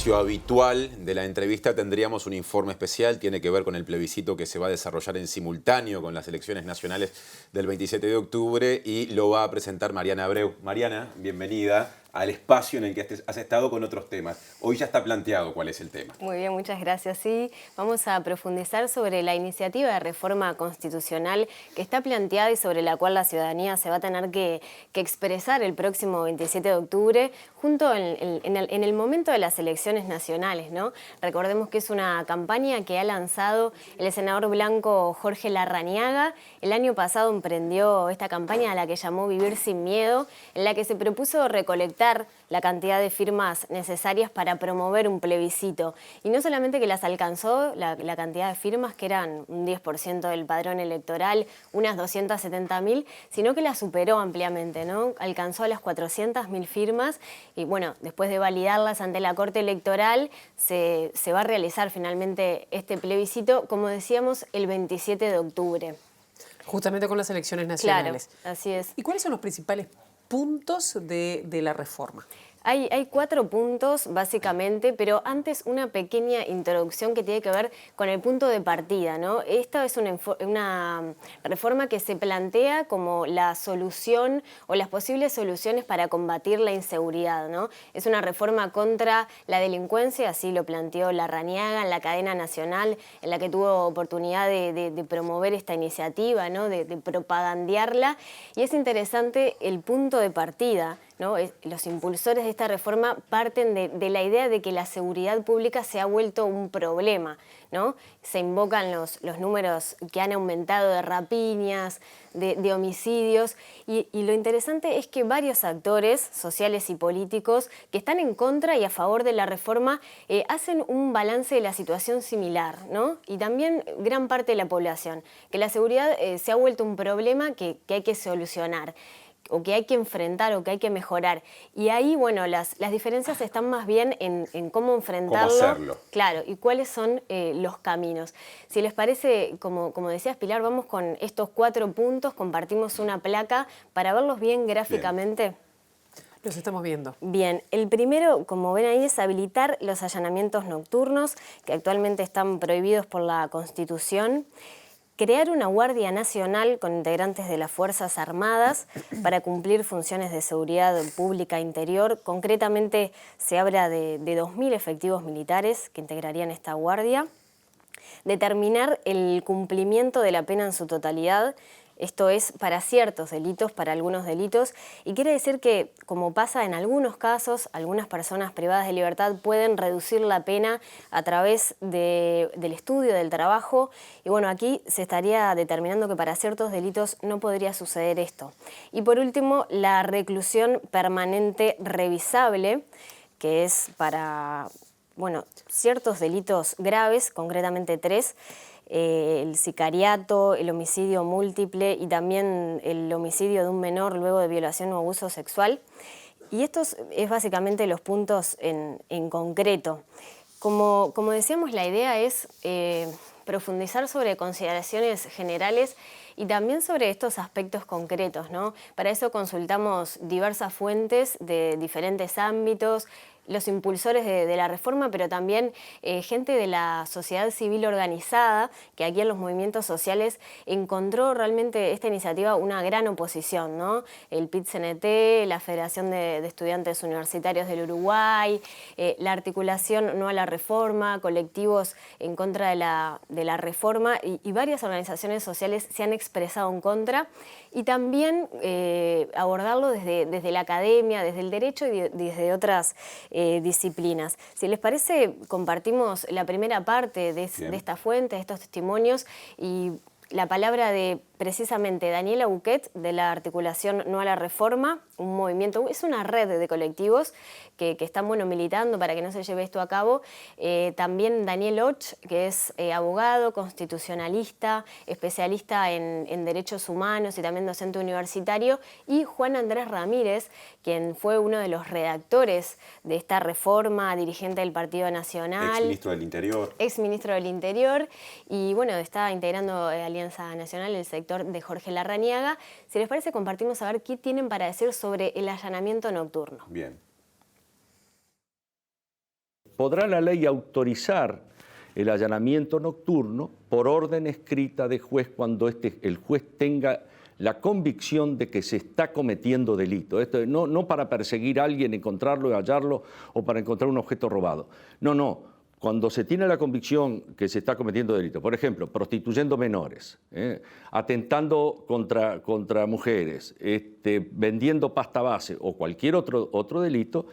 espacio habitual de la entrevista tendríamos un informe especial, tiene que ver con el plebiscito que se va a desarrollar en simultáneo con las elecciones nacionales del 27 de octubre y lo va a presentar Mariana Abreu. Mariana, bienvenida al espacio en el que has estado con otros temas. Hoy ya está planteado cuál es el tema. Muy bien, muchas gracias. Sí, vamos a profundizar sobre la iniciativa de reforma constitucional que está planteada y sobre la cual la ciudadanía se va a tener que expresar el próximo 27 de octubre, junto en el momento de las elecciones nacionales, ¿no? Recordemos que es una campaña que ha lanzado el senador blanco Jorge Larrañaga. El año pasado emprendió esta campaña a la que llamó Vivir sin Miedo, en la que se propuso recolectar la cantidad de firmas necesarias para promover un plebiscito. Y no solamente que las alcanzó la cantidad de firmas, que eran un 10% del padrón electoral, unas 270.000, sino que la superó ampliamente, ¿no? Alcanzó a las 400.000 firmas y bueno, después de validarlas ante la Corte Electoral, se va a realizar finalmente este plebiscito, como decíamos, el 27 de octubre. Justamente con las elecciones nacionales. Claro, así es. ¿Y cuáles son los principales puntos de la reforma? Hay 4 puntos, básicamente, pero antes una pequeña introducción que tiene que ver con el punto de partida, ¿no? Esta es una reforma que se plantea como la solución o las posibles soluciones para combatir la inseguridad, ¿no? Es una reforma contra la delincuencia, así lo planteó Larrañaga en la cadena nacional, en la que tuvo oportunidad de promover esta iniciativa, ¿no? De propagandearla. Y es interesante el punto de partida, ¿no? Los impulsores de esta reforma parten de la idea de que la seguridad pública se ha vuelto un problema, ¿no? Se invocan los números que han aumentado de rapiñas, de homicidios, y lo interesante es que varios actores sociales y políticos que están en contra y a favor de la reforma hacen un balance de la situación similar, ¿no? Y también gran parte de la población, que la seguridad se ha vuelto un problema que hay que solucionar, o que hay que enfrentar o que hay que mejorar. Y ahí, bueno, las diferencias están más bien en cómo enfrentarlo. ¿Cómo hacerlo? Claro, y cuáles son los caminos. Si les parece, como decías, Pilar, vamos con estos 4 puntos, compartimos una placa para verlos bien gráficamente. Bien. Los estamos viendo. Bien, el primero, como ven ahí, es habilitar los allanamientos nocturnos, que actualmente están prohibidos por la Constitución. Crear una Guardia Nacional con integrantes de las Fuerzas Armadas para cumplir funciones de seguridad pública interior. Concretamente se habla de 2.000 efectivos militares que integrarían esta guardia. Determinar el cumplimiento de la pena en su totalidad. Esto es para ciertos delitos, para algunos delitos, y quiere decir que, como pasa en algunos casos, algunas personas privadas de libertad pueden reducir la pena a través del estudio, del trabajo, y bueno, aquí se estaría determinando que para ciertos delitos no podría suceder esto. Y por último, la reclusión permanente revisable, que es para, bueno, ciertos delitos graves, concretamente 3, el sicariato, el homicidio múltiple y también el homicidio de un menor luego de violación o abuso sexual. Y estos es básicamente los puntos en concreto. Como decíamos, la idea es profundizar sobre consideraciones generales y también sobre estos aspectos concretos, ¿no? Para eso consultamos diversas fuentes de diferentes ámbitos, los impulsores de la reforma, pero también gente de la sociedad civil organizada, que aquí en los movimientos sociales encontró realmente esta iniciativa una gran oposición, ¿no? El PIT-CNT, la Federación de Estudiantes Universitarios del Uruguay, la articulación No a la Reforma, colectivos en contra de la reforma y varias organizaciones sociales se han expresado en contra, y también abordarlo desde la academia, desde el derecho y desde otras disciplinas. Si les parece, compartimos la primera parte de esta fuente, de estos testimonios, y la palabra de precisamente Daniela Buquet, de la articulación No a la Reforma, un movimiento, es una red de colectivos que están militando para que no se lleve esto a cabo. También Daniel Och, que es abogado, constitucionalista, especialista en derechos humanos y también docente universitario, y Juan Andrés Ramírez, quien fue uno de los redactores de esta reforma, dirigente del Partido Nacional. Ex-ministro del Interior. Ex-ministro del Interior, y bueno, está integrando Alianza Nacional, el sector de Jorge Larrañaga. Si les parece, compartimos a ver qué tienen para decir sobre el allanamiento nocturno. Bien. podrá la ley autorizar el allanamiento nocturno por orden escrita de juez cuando el juez tenga la convicción de que se está cometiendo delito. Esto no para perseguir a alguien, encontrarlo y hallarlo, o para encontrar un objeto robado. No. Cuando se tiene la convicción que se está cometiendo delito, por ejemplo, prostituyendo menores, atentando contra mujeres, vendiendo pasta base o cualquier otro delito,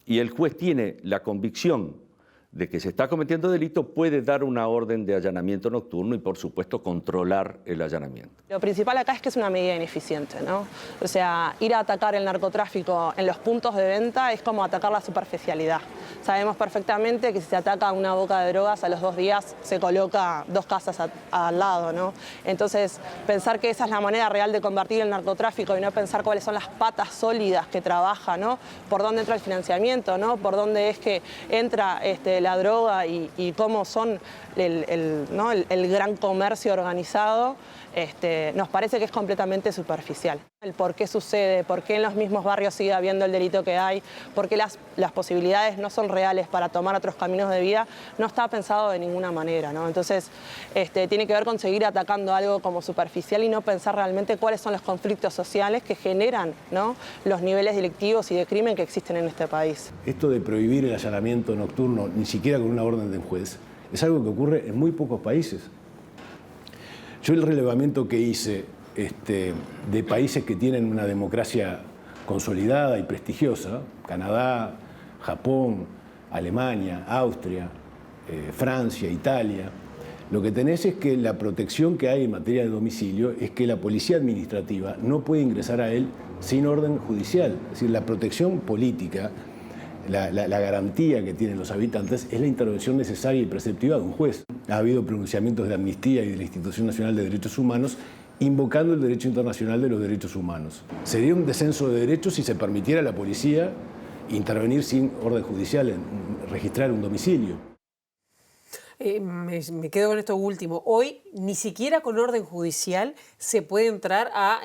y el juez tiene la convicción de que se está cometiendo delito, puede dar una orden de allanamiento nocturno y, por supuesto, controlar el allanamiento. Lo principal acá es que es una medida ineficiente, ¿no? O sea, ir a atacar el narcotráfico en los puntos de venta es como atacar la superficialidad. Sabemos perfectamente que si se ataca una boca de drogas, a los 2 días se coloca 2 casas al lado, ¿no? Entonces, pensar que esa es la manera real de combatir el narcotráfico y no pensar cuáles son las patas sólidas que trabaja, ¿no? Por dónde entra el financiamiento, ¿no? Por dónde es que entra la droga y cómo son el gran comercio organizado, nos parece que es completamente superficial. El por qué sucede, por qué en los mismos barrios sigue habiendo el delito que hay, por qué las posibilidades no son reales para tomar otros caminos de vida, no está pensado de ninguna manera, ¿no? Entonces, tiene que ver con seguir atacando algo como superficial y no pensar realmente cuáles son los conflictos sociales que generan, ¿no?, los niveles delictivos y de crimen que existen en este país. Esto de prohibir el allanamiento nocturno, ni siquiera con una orden de un juez, es algo que ocurre en muy pocos países. Yo el relevamiento que hice de países que tienen una democracia consolidada y prestigiosa, Canadá, Japón, Alemania, Austria, Francia, Italia, lo que tenés es que la protección que hay en materia de domicilio es que la policía administrativa no puede ingresar a él sin orden judicial. Es decir, la protección política, la garantía que tienen los habitantes es la intervención necesaria y preceptiva de un juez. Ha habido pronunciamientos de Amnistía y de la Institución Nacional de Derechos Humanos invocando el derecho internacional de los derechos humanos. Sería un descenso de derechos si se permitiera a la policía intervenir sin orden judicial, registrar un domicilio. Me quedo con esto último. Hoy ni siquiera con orden judicial se puede entrar a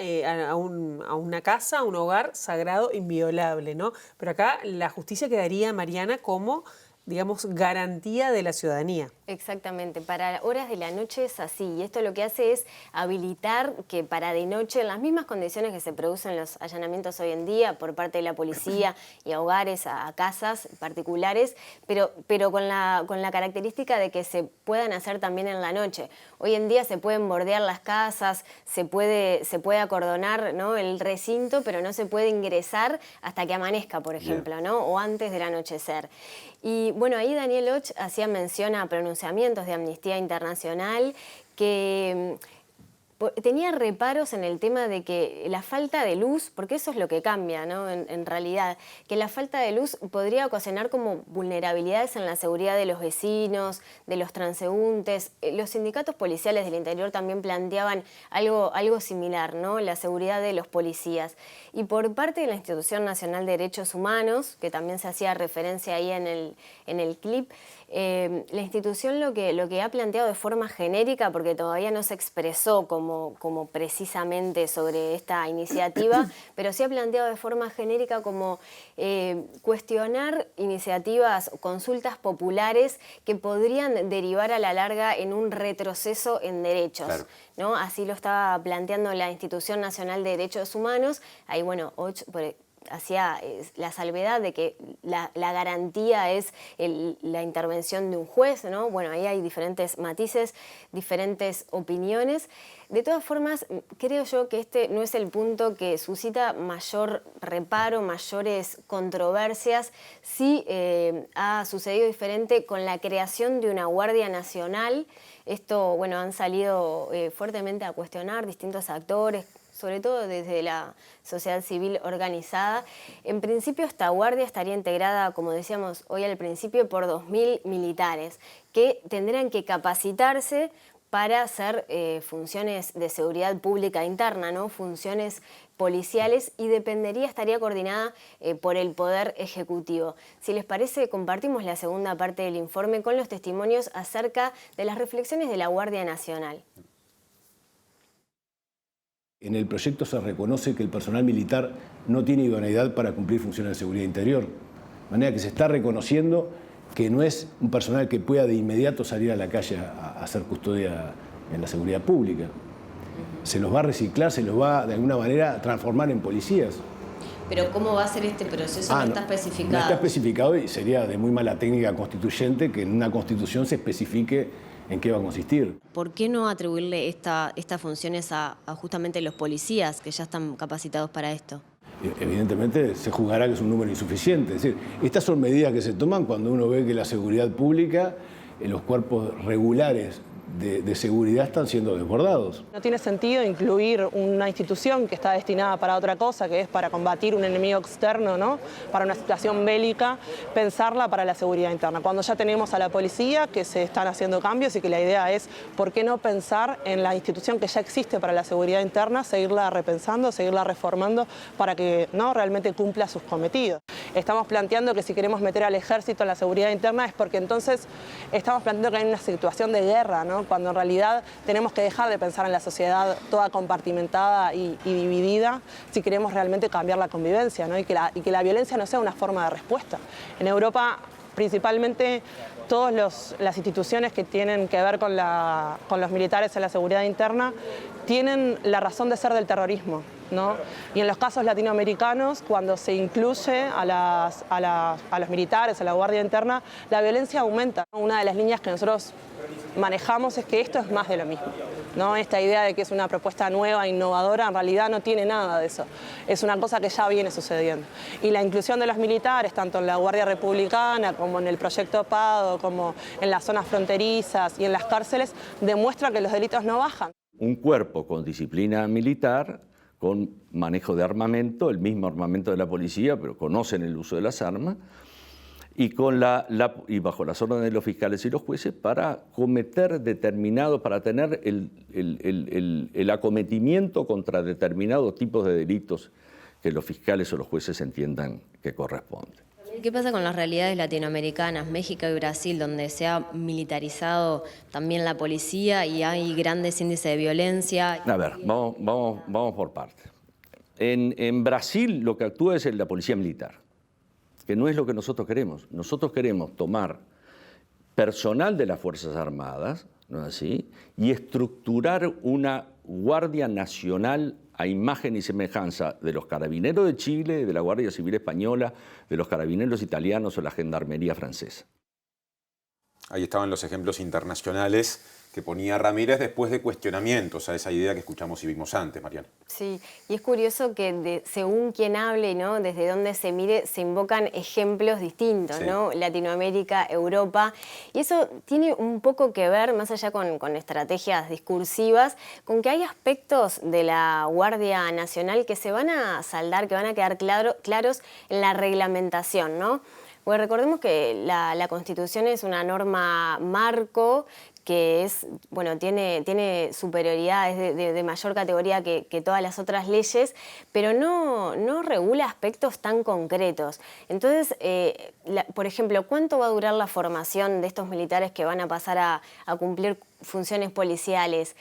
una casa, a un hogar sagrado inviolable, ¿no? Pero acá la justicia quedaría, Mariana, como, digamos, garantía de la ciudadanía. Exactamente, para horas de la noche es así, y esto lo que hace es habilitar que para de noche, en las mismas condiciones que se producen los allanamientos hoy en día por parte de la policía y a hogares, a casas particulares, pero con la característica de que se puedan hacer también en la noche. Hoy en día se pueden bordear las casas, se puede acordonar, ¿no?, el recinto, pero no se puede ingresar hasta que amanezca, por ejemplo, ¿no?, o antes del anochecer. Y bueno, ahí Daniel Och hacía mención a pronunciamientos de Amnistía Internacional que tenía reparos en el tema de que la falta de luz, porque eso es lo que cambia, ¿no?, en realidad, que la falta de luz podría ocasionar como vulnerabilidades en la seguridad de los vecinos, de los transeúntes. Los sindicatos policiales del interior también planteaban algo similar, ¿no?, la seguridad de los policías. Y por parte de la Institución Nacional de Derechos Humanos, que también se hacía referencia ahí en el clip, la institución lo que ha planteado de forma genérica, porque todavía no se expresó como precisamente sobre esta iniciativa, pero sí ha planteado de forma genérica como cuestionar iniciativas, consultas populares que podrían derivar a la larga en un retroceso en derechos. Claro. ¿No? Así lo estaba planteando la Institución Nacional de Derechos Humanos. Ahí, bueno, hacía la salvedad de que la garantía es la intervención de un juez, ¿no? Bueno, ahí hay diferentes matices, diferentes opiniones. De todas formas, creo yo que este no es el punto que suscita mayor reparo, mayores controversias. Sí ha sucedido diferente con la creación de una Guardia Nacional. Esto, bueno, han salido fuertemente a cuestionar distintos actores, sobre todo desde la sociedad civil organizada. En principio, esta guardia estaría integrada, como decíamos hoy al principio, por 2.000 militares que tendrán que capacitarse para hacer funciones de seguridad pública interna, ¿no?, funciones policiales, y estaría coordinada por el Poder Ejecutivo. Si les parece, compartimos la segunda parte del informe con los testimonios acerca de las reflexiones de la Guardia Nacional. En el proyecto se reconoce que el personal militar no tiene idoneidad para cumplir funciones de seguridad interior. De manera que se está reconociendo que no es un personal que pueda de inmediato salir a la calle a hacer custodia en la seguridad pública. Se los va a reciclar, se los va de alguna manera a transformar en policías. Pero ¿cómo va a ser este proceso? No está especificado. No está especificado y sería de muy mala técnica constituyente que en una constitución se especifique en qué va a consistir. ¿Por qué no atribuirle estas funciones a justamente los policías que ya están capacitados para esto? Evidentemente se juzgará que es un número insuficiente. Es decir, estas son medidas que se toman cuando uno ve que la seguridad pública, los cuerpos regulares de seguridad están siendo desbordados. No tiene sentido incluir una institución que está destinada para otra cosa, que es para combatir un enemigo externo, ¿no? Para una situación bélica, pensarla para la seguridad interna. Cuando ya tenemos a la policía, que se están haciendo cambios y que la idea es, ¿por qué no pensar en la institución que ya existe para la seguridad interna, seguirla repensando, seguirla reformando para que no realmente cumpla sus cometidos? Estamos planteando que si queremos meter al ejército en la seguridad interna es porque entonces estamos planteando que hay una situación de guerra, ¿no? Cuando en realidad tenemos que dejar de pensar en la sociedad toda compartimentada y dividida si queremos realmente cambiar la convivencia, ¿no? y que la violencia no sea una forma de respuesta. En Europa, principalmente, todas las instituciones que tienen que ver con los militares en la seguridad interna tienen la razón de ser del terrorismo, ¿no? Y en los casos latinoamericanos, cuando se incluye a los militares, a la Guardia Interna, la violencia aumenta. Una de las líneas que nosotros manejamos es que esto es más de lo mismo, ¿no? Esta idea de que es una propuesta nueva, innovadora, en realidad no tiene nada de eso. Es una cosa que ya viene sucediendo. Y la inclusión de los militares, tanto en la Guardia Republicana como en el Proyecto Pado, como en las zonas fronterizas y en las cárceles, demuestra que los delitos no bajan. Un cuerpo con disciplina militar, con manejo de armamento, el mismo armamento de la policía, pero conocen el uso de las armas, y bajo las órdenes de los fiscales y los jueces para para tener el acometimiento contra determinados tipos de delitos que los fiscales o los jueces entiendan que corresponden. ¿Qué pasa con las realidades latinoamericanas, México y Brasil, donde se ha militarizado también la policía y hay grandes índices de violencia? A ver, vamos por partes. En Brasil lo que actúa es la policía militar, que no es lo que nosotros queremos. Nosotros queremos tomar personal de las Fuerzas Armadas, ¿no es así?, y estructurar una Guardia Nacional a imagen y semejanza de los Carabineros de Chile, de la Guardia Civil Española, de los Carabineros italianos o la Gendarmería francesa. Ahí estaban los ejemplos internacionales que ponía Ramírez después de cuestionamientos a esa idea que escuchamos y vimos antes, Mariana. Sí, y es curioso que según quien hable, ¿no?, desde donde se mire, se invocan ejemplos distintos, sí, ¿no? Latinoamérica, Europa, y eso tiene un poco que ver, más allá con estrategias discursivas, con que hay aspectos de la Guardia Nacional que se van a saldar, que van a quedar claros en la reglamentación, ¿no? Porque recordemos que la Constitución es una norma marco que es, bueno, tiene superioridad, es de mayor categoría que todas las otras leyes, pero no regula aspectos tan concretos. Entonces, por ejemplo, ¿cuánto va a durar la formación de estos militares que van a pasar a cumplir funciones policiales?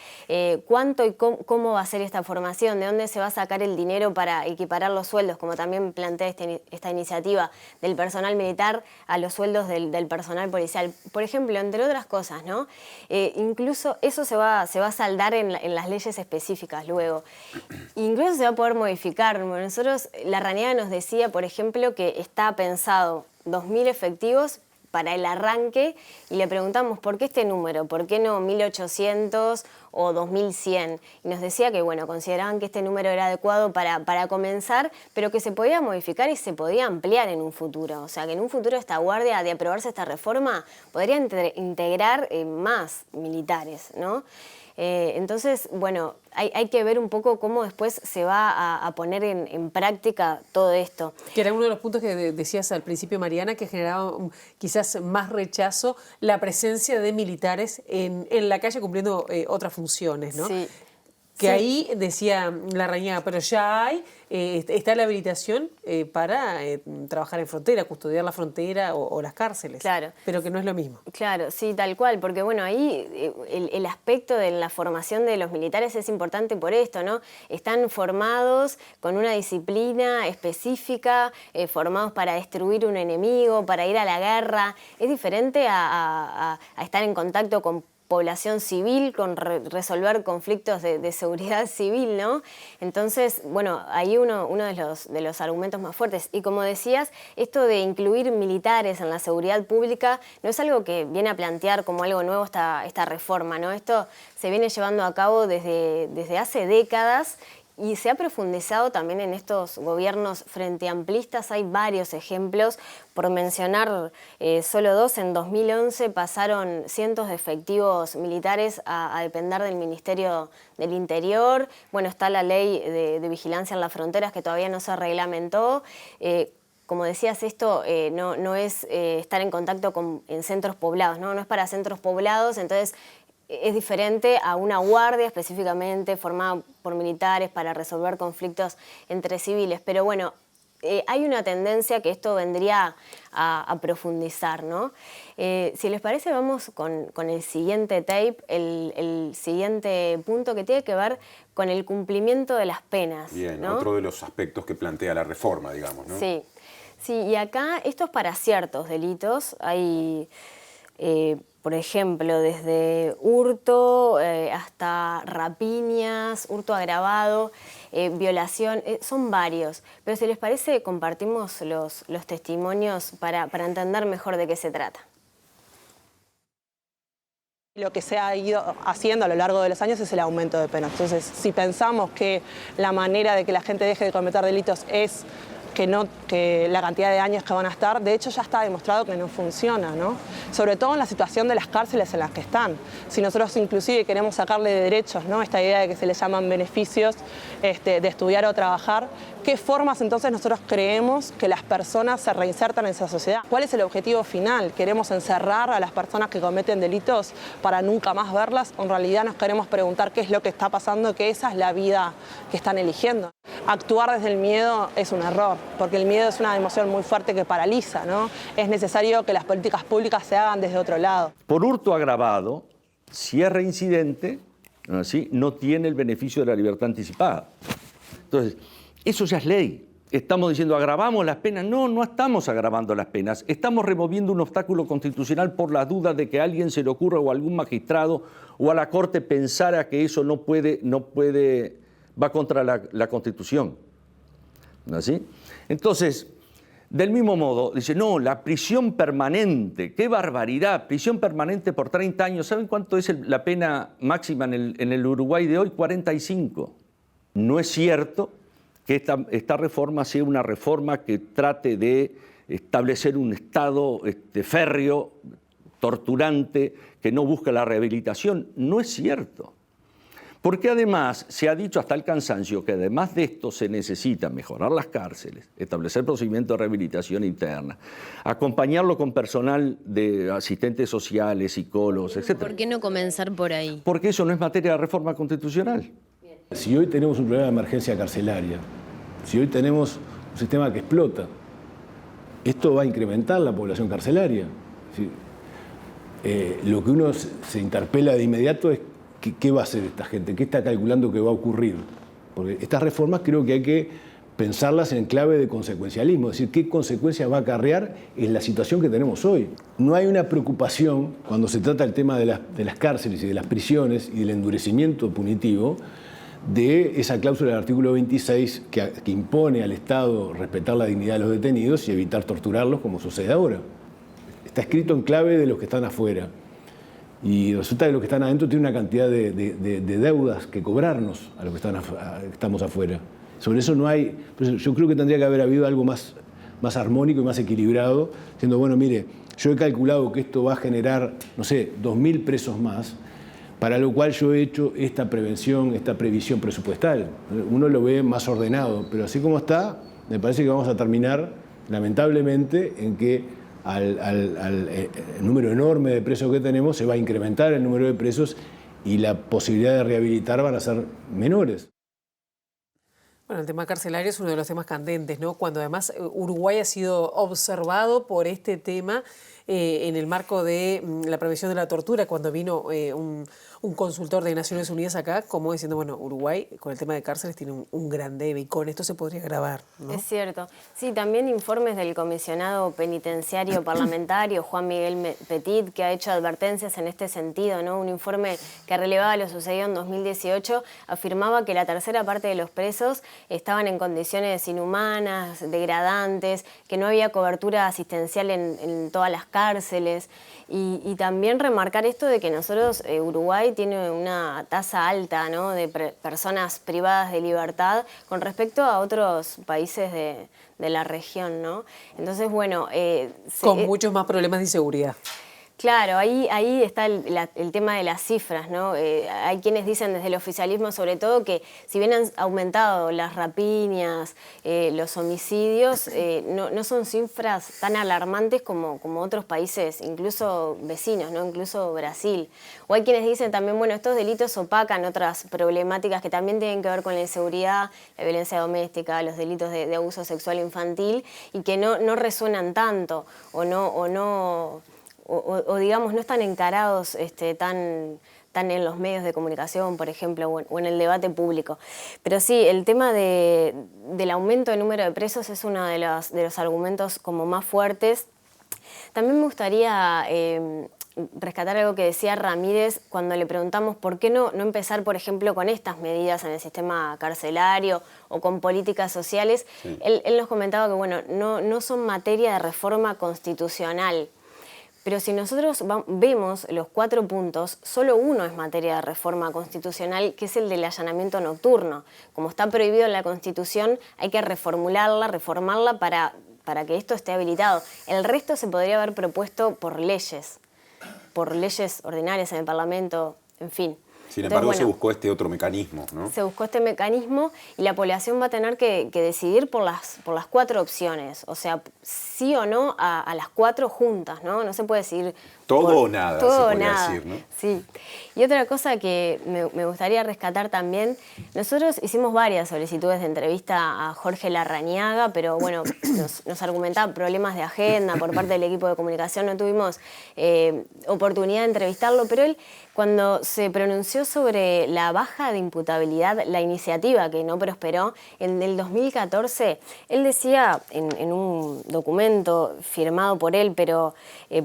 ¿Cuánto y cómo va a ser esta formación? ¿De dónde se va a sacar el dinero para equiparar los sueldos? Como también plantea esta iniciativa del personal militar a los sueldos del personal policial. Por ejemplo, entre otras cosas, ¿no? Incluso eso se va a saldar en las leyes específicas luego. Incluso se va a poder modificar. Nosotros, la RANEAD nos decía, por ejemplo, que está pensado 2.000 efectivos para el arranque, y le preguntamos ¿por qué este número? ¿Por qué no 1.800 o 2.100? Y nos decía que, bueno, consideraban que este número era adecuado para comenzar, pero que se podía modificar y se podía ampliar en un futuro. O sea, que en un futuro esta guardia, de aprobarse esta reforma, podría integrar más militares, ¿no? Entonces, bueno, hay que ver un poco cómo después se va a poner en práctica todo esto. Que era uno de los puntos que decías al principio, Mariana, que generaba quizás más rechazo la presencia de militares en la calle cumpliendo otras funciones, ¿no? Sí. Que Sí. ahí decía Larrañaga, pero ya hay, está la habilitación para trabajar en frontera, custodiar la frontera o las cárceles. Claro. Pero que no es lo mismo. Claro, sí, tal cual, porque bueno, ahí el aspecto de la formación de los militares es importante por esto, ¿no? Están formados con una disciplina específica, formados para destruir un enemigo, para ir a la guerra. Es diferente a estar en contacto con población civil, con resolver conflictos de seguridad civil, ¿no? Entonces, bueno, ahí uno de los argumentos más fuertes. Y como decías, esto de incluir militares en la seguridad pública no es algo que viene a plantear como algo nuevo esta reforma, ¿no? Esto se viene llevando a cabo desde hace décadas. Y se ha profundizado también en estos gobiernos frente amplistas. Hay varios ejemplos, por mencionar solo dos. En 2011 pasaron cientos de efectivos militares a depender del Ministerio del Interior. Bueno, está la ley de vigilancia en las fronteras que todavía no se reglamentó. Como decías, esto no es estar en contacto en centros poblados, ¿no? No es para centros poblados, entonces es diferente a una guardia específicamente formada por militares para resolver conflictos entre civiles. Pero bueno, hay una tendencia que esto vendría a profundizar, ¿no? Si les parece, vamos con el siguiente tape, el siguiente punto que tiene que ver con el cumplimiento de las penas. Bien, ¿no? Otro de los aspectos que plantea la reforma, digamos, ¿no? Sí, sí, y acá esto es para ciertos delitos. Hay... por ejemplo, desde hurto hasta rapiñas, hurto agravado, violación, son varios. Pero si les parece, compartimos los testimonios para entender mejor de qué se trata. Lo que se ha ido haciendo a lo largo de los años es el aumento de penas. Entonces, si pensamos que la manera de que la gente deje de cometer delitos es que la cantidad de años que van a estar, de hecho ya está demostrado que no funciona, ¿no? Sobre todo en la situación de las cárceles en las que están. Si nosotros inclusive queremos sacarle de derechos, ¿no? Esta idea de que se les llaman beneficios de estudiar o trabajar, ¿qué formas entonces nosotros creemos que las personas se reinsertan en esa sociedad? ¿Cuál es el objetivo final? ¿Queremos encerrar a las personas que cometen delitos para nunca más verlas? ¿O en realidad nos queremos preguntar qué es lo que está pasando, que esa es la vida que están eligiendo? Actuar desde el miedo es un error, porque el miedo es una emoción muy fuerte que paraliza, ¿no? Es necesario que las políticas públicas se hagan desde otro lado. Por hurto agravado, si es reincidente, ¿sí?, no tiene el beneficio de la libertad anticipada. Entonces, eso ya es ley. Estamos diciendo, ¿agravamos las penas? No, no estamos agravando las penas. Estamos removiendo un obstáculo constitucional por la duda de que a alguien se le ocurra o a algún magistrado o a la Corte pensara que eso no puede, va contra la Constitución. ¿Así? Entonces, del mismo modo, dice, no, la prisión permanente, qué barbaridad, prisión permanente por 30 años. ¿Saben cuánto es la pena máxima en el Uruguay de hoy? 45. No es cierto que esta reforma sea una reforma que trate de establecer un Estado férreo, torturante, que no busca la rehabilitación. No es cierto. Porque además se ha dicho hasta el cansancio que además de esto se necesita mejorar las cárceles, establecer procedimientos de rehabilitación interna, acompañarlo con personal de asistentes sociales, psicólogos, etc. ¿Por qué no comenzar por ahí? Porque eso no es materia de reforma constitucional. Si hoy tenemos un problema de emergencia carcelaria, si hoy tenemos un sistema que explota, esto va a incrementar la población carcelaria. Lo que uno se interpela de inmediato es ¿qué va a hacer esta gente? ¿Qué está calculando que va a ocurrir? Porque estas reformas creo que hay que pensarlas en clave de consecuencialismo, es decir, qué consecuencias va a acarrear en la situación que tenemos hoy. No hay una preocupación cuando se trata el tema de las cárceles y de las prisiones y del endurecimiento punitivo de esa cláusula del artículo 26 que impone al Estado respetar la dignidad de los detenidos y evitar torturarlos como sucede ahora. Está escrito en clave de los que están afuera. Y resulta que los que están adentro tienen una cantidad de deudas que cobrarnos a los que estamos afuera. Sobre eso no hay... Yo creo que tendría que haber habido algo más armónico y más equilibrado, diciendo, bueno, mire, yo he calculado que esto va a generar, no sé, 2.000 presos más, para lo cual yo he hecho esta prevención, esta previsión presupuestal. Uno lo ve más ordenado, pero así como está, me parece que vamos a terminar, lamentablemente, en que al número enorme de presos que tenemos se va a incrementar el número de presos y la posibilidad de rehabilitar van a ser menores. Bueno, el tema carcelario es uno de los temas candentes, ¿no? Cuando además Uruguay ha sido observado por este tema en el marco de la prevención de la tortura, cuando vino un consultor de Naciones Unidas acá, como diciendo, bueno, Uruguay con el tema de cárceles tiene un gran debe y con esto se podría agravar, ¿no? Es cierto. Sí, también informes del comisionado penitenciario parlamentario, Juan Miguel Petit, que ha hecho advertencias en este sentido, ¿no? Un informe que relevaba lo sucedido en 2018, afirmaba que la tercera parte de los presos estaban en condiciones inhumanas, degradantes, que no había cobertura asistencial en todas las cárceles y también remarcar esto de que nosotros, Uruguay tiene una tasa alta, ¿no?, de personas privadas de libertad con respecto a otros países de la región, ¿no? Entonces, bueno... con muchos más problemas de inseguridad. Claro, ahí está el tema de las cifras, ¿no? Hay quienes dicen desde el oficialismo sobre todo que si bien han aumentado las rapiñas, los homicidios, no son cifras tan alarmantes como otros países, incluso vecinos, ¿no? Incluso Brasil. O hay quienes dicen también, bueno, estos delitos opacan otras problemáticas que también tienen que ver con la inseguridad, la violencia doméstica, los delitos de abuso sexual infantil y que no resuenan tanto o digamos, no están encarados tan en los medios de comunicación, por ejemplo, o en el debate público. Pero sí, el tema del aumento del número de presos es uno de los argumentos como más fuertes. También me gustaría rescatar algo que decía Ramírez cuando le preguntamos por qué no empezar, por ejemplo, con estas medidas en el sistema carcelario o con políticas sociales. Sí. Él nos comentaba que, bueno, no son materia de reforma constitucional. Pero si nosotros vemos los 4 puntos, solo uno es materia de reforma constitucional, que es el del allanamiento nocturno. Como está prohibido en la Constitución, hay que reformarla para que esto esté habilitado. El resto se podría haber propuesto por leyes ordinarias en el Parlamento, en fin. Sin embargo, bueno, se buscó este otro mecanismo, ¿no? Se buscó este mecanismo y la población va a tener que decidir por las 4 opciones. O sea, sí o no a las 4 juntas, ¿no? No se puede decidir... Todo o nada, todo se podría nada. decir, ¿no? Sí. Y otra cosa que me gustaría rescatar también, nosotros hicimos varias solicitudes de entrevista a Jorge Larrañaga, pero bueno, nos argumentaba problemas de agenda por parte del equipo de comunicación, no tuvimos oportunidad de entrevistarlo, pero él, cuando se pronunció sobre la baja de imputabilidad, la iniciativa que no prosperó, en el 2014, él decía en un documento firmado por él, pero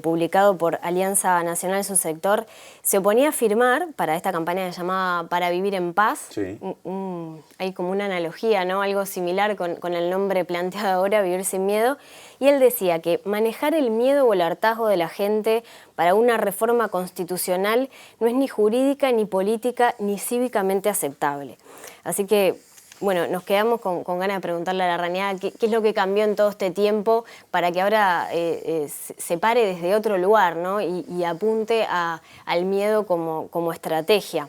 publicado por Alianza Nacional Subsector, se oponía a firmar para esta campaña que se llamaba Para Vivir en Paz. Sí. Hay como una analogía, ¿no? Algo similar con el nombre planteado ahora, Vivir sin Miedo. Y él decía que manejar el miedo o el hartazgo de la gente para una reforma constitucional no es ni jurídica, ni política, ni cívicamente aceptable. Así que, bueno, nos quedamos con ganas de preguntarle a Larrañaga qué es lo que cambió en todo este tiempo para que ahora se pare desde otro lugar, ¿no? y apunte al miedo como estrategia.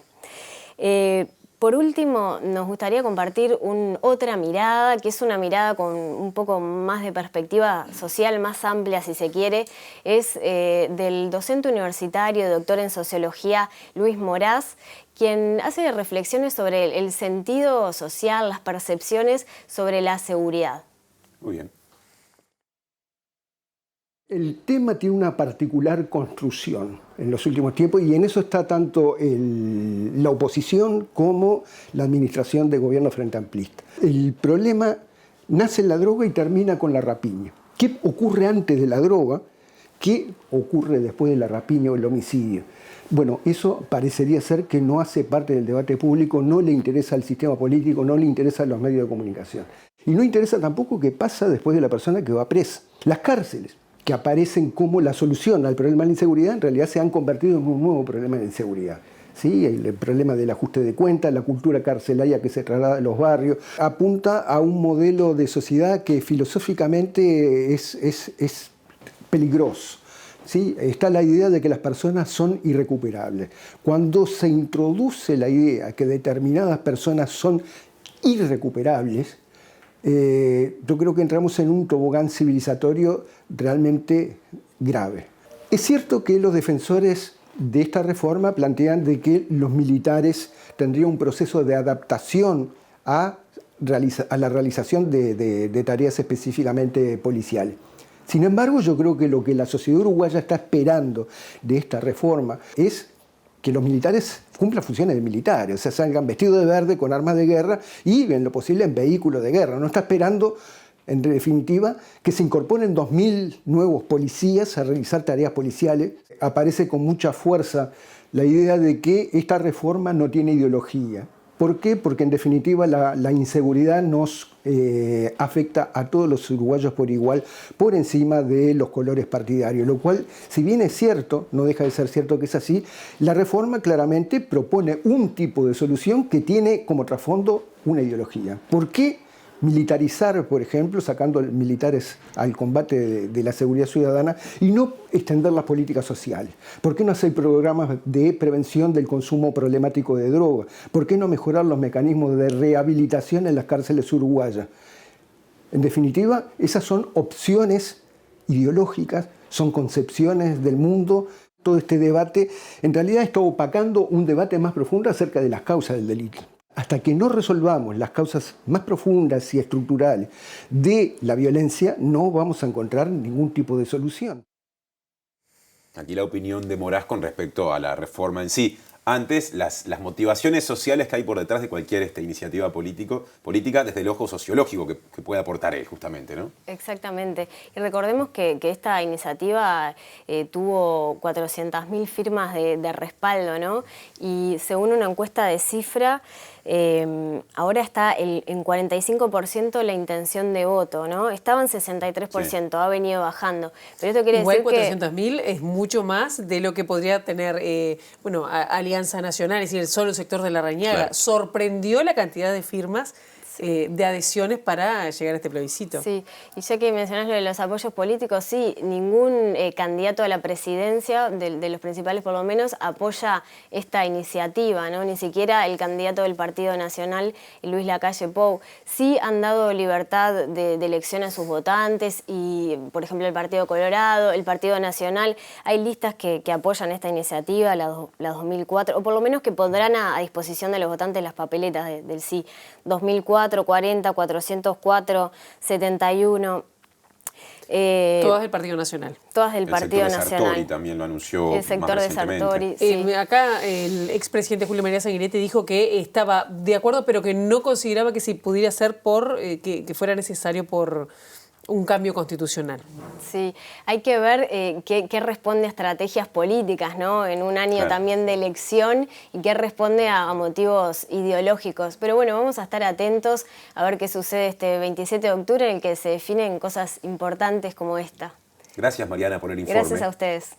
Por último, nos gustaría compartir otra mirada, que es una mirada con un poco más de perspectiva social, más amplia si se quiere. Es del docente universitario, doctor en sociología, Luis Moraz, quien hace reflexiones sobre el sentido social, las percepciones sobre la seguridad. Muy bien. El tema tiene una particular construcción en los últimos tiempos y en eso está tanto la oposición como la administración de gobierno frente amplista. El problema nace en la droga y termina con la rapiña. ¿Qué ocurre antes de la droga? ¿Qué ocurre después de la rapiña o el homicidio? Bueno, eso parecería ser que no hace parte del debate público, no le interesa al sistema político, no le interesa a los medios de comunicación. Y no interesa tampoco qué pasa después de la persona que va presa. Las cárceles, que aparecen como la solución al problema de la inseguridad, en realidad se han convertido en un nuevo problema de inseguridad. ¿Sí? El problema del ajuste de cuentas, la cultura carcelaria que se traslada a los barrios, apunta a un modelo de sociedad que filosóficamente es peligroso. ¿Sí? Está la idea de que las personas son irrecuperables. Cuando se introduce la idea que determinadas personas son irrecuperables, yo creo que entramos en un tobogán civilizatorio realmente grave. Es cierto que los defensores de esta reforma plantean de que los militares tendrían un proceso de adaptación a la realización de tareas específicamente policiales. Sin embargo, yo creo que lo que la sociedad uruguaya está esperando de esta reforma es que los militares cumplan funciones de militares, o sea, salgan vestidos de verde con armas de guerra y, en lo posible, en vehículos de guerra. No está esperando, en definitiva, que se incorporen 2.000 nuevos policías a realizar tareas policiales. Aparece con mucha fuerza la idea de que esta reforma no tiene ideología. ¿Por qué? Porque en definitiva la inseguridad nos afecta a todos los uruguayos por igual, por encima de los colores partidarios, lo cual, si bien es cierto, no deja de ser cierto que es así, la reforma claramente propone un tipo de solución que tiene como trasfondo una ideología. ¿Por qué militarizar, por ejemplo, sacando militares al combate de la seguridad ciudadana y no extender las políticas sociales? ¿Por qué no hacer programas de prevención del consumo problemático de droga? ¿Por qué no mejorar los mecanismos de rehabilitación en las cárceles uruguayas? En definitiva, esas son opciones ideológicas, son concepciones del mundo. Todo este debate en realidad está opacando un debate más profundo acerca de las causas del delito. Hasta que no resolvamos las causas más profundas y estructurales de la violencia, no vamos a encontrar ningún tipo de solución. Aquí la opinión de Moraz con respecto a la reforma en sí. Antes, las motivaciones sociales que hay por detrás de cualquier iniciativa política desde el ojo sociológico que puede aportar él, justamente, ¿no? Exactamente. Y recordemos que esta iniciativa tuvo 400.000 firmas de respaldo, ¿no? Y según una encuesta de Cifra, ahora está en 45% la intención de voto, ¿no? Estaba en 63%, sí. Ha venido bajando. Pero esto quiere Igual decir 400.000 es mucho más de lo que podría tener Alianza Nacional, es decir, solo el sector de Larrañaga. Claro. Sorprendió la cantidad de firmas de adhesiones para llegar a este plebiscito. Sí, y ya que mencionás lo de los apoyos políticos, sí, ningún candidato a la presidencia, de los principales por lo menos, apoya esta iniciativa, ¿no? Ni siquiera el candidato del Partido Nacional, Luis Lacalle Pou. Sí han dado libertad de elección a sus votantes y, por ejemplo, el Partido Colorado, el Partido Nacional, hay listas que apoyan esta iniciativa, la 2004, o por lo menos que pondrán a disposición de los votantes las papeletas del sí. 2004, 40, 404, 71. Todas del Partido Nacional. Todas del Partido Nacional. El sector de Sartori también lo anunció. El sector de Sartori, sí. Acá el expresidente Julio María Sanguinetti dijo que estaba de acuerdo, pero que no consideraba que se pudiera hacer que fuera necesario por un cambio constitucional. Sí, hay que ver qué responde a estrategias políticas, ¿no? En un año también de elección y qué responde a motivos ideológicos. Pero bueno, vamos a estar atentos a ver qué sucede este 27 de octubre en el que se definen cosas importantes como esta. Gracias, Mariana, por el informe. Gracias a ustedes.